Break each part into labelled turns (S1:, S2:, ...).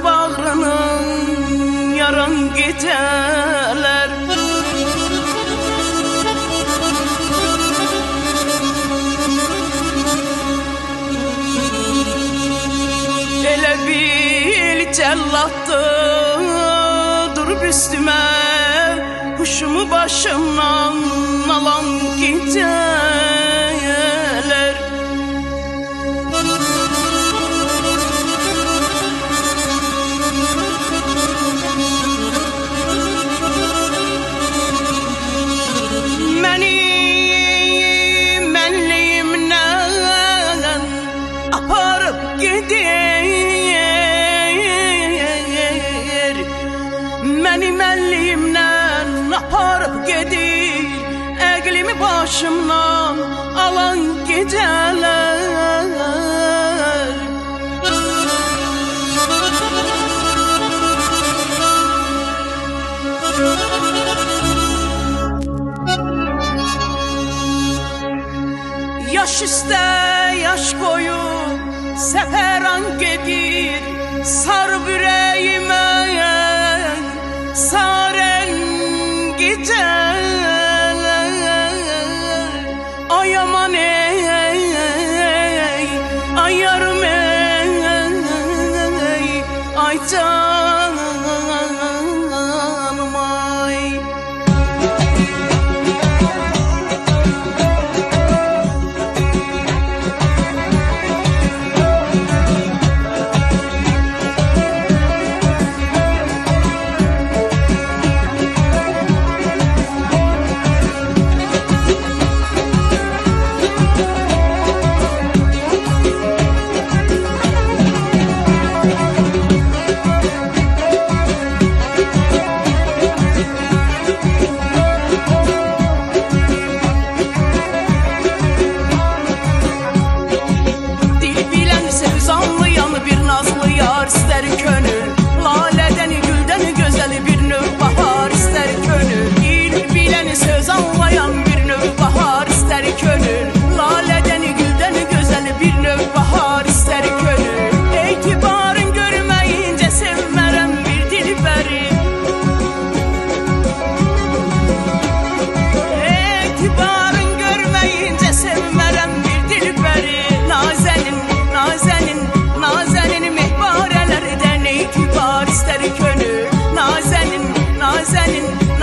S1: bağrının yaran geceler. Elə bil cellattır üstüme, huşumu başımdan alan geceler. Mənliyimdən aparıp gedir, məni mənliyimdən aparıp gedir, əqlimi başımdan alan geceler. Yaş üstə yaş qoyub səfəran gedir, sarıb ürəyimə sarən gecələr. Ay aman ey, ay yarım ey, ay canım ay.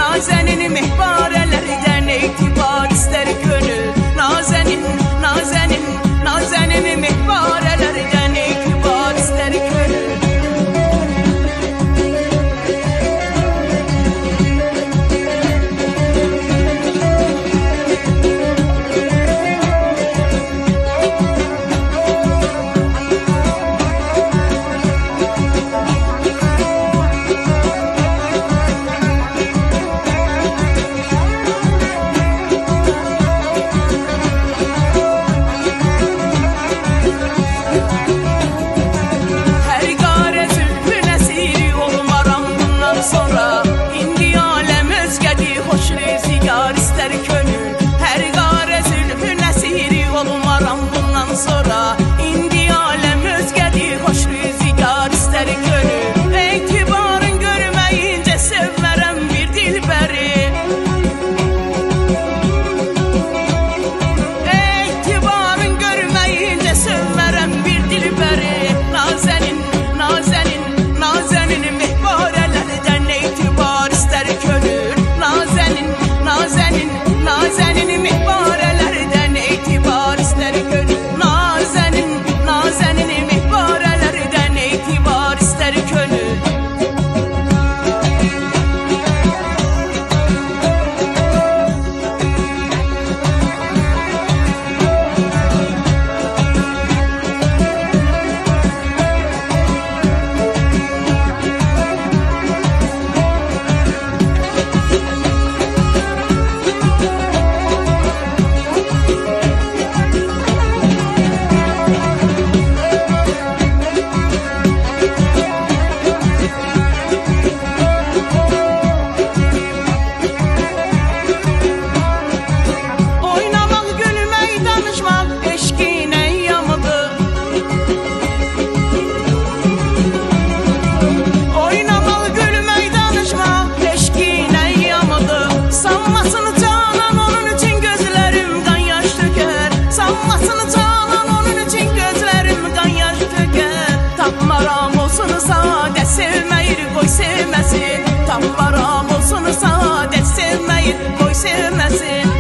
S1: Nazenin mehbarelerden itibar ister gönül. Nazenin mehbarelerden itibar ister gönül. Sonra indi alem özgədi, hoş rüzgar ister gönül. Etibarın görmeyince sevmərəm bir dilbəri. Etibarın görmeyince sevmərəm bir dilbəri. Nazenin mehbarelerden itibar ister gönül. Nazenin mehbarelerden itibar ister gönül. Nazenin mehbarelerden itibar ister gönül. qoy sevməsin. Tapmaram olsun saadət, sevməyin qoy sevməsin.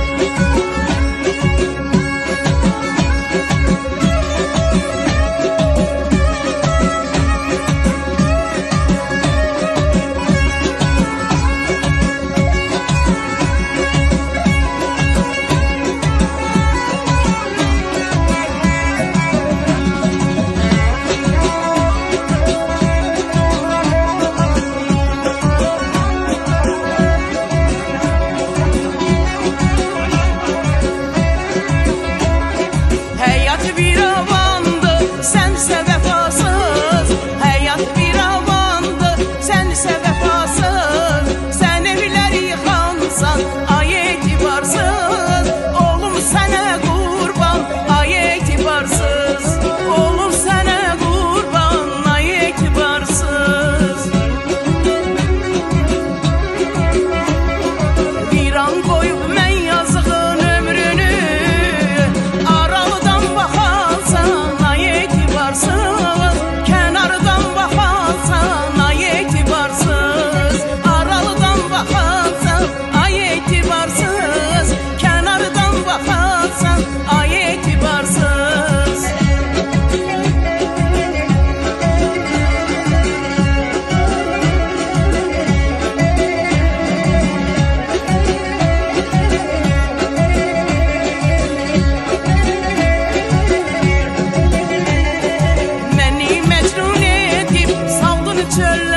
S1: Çöl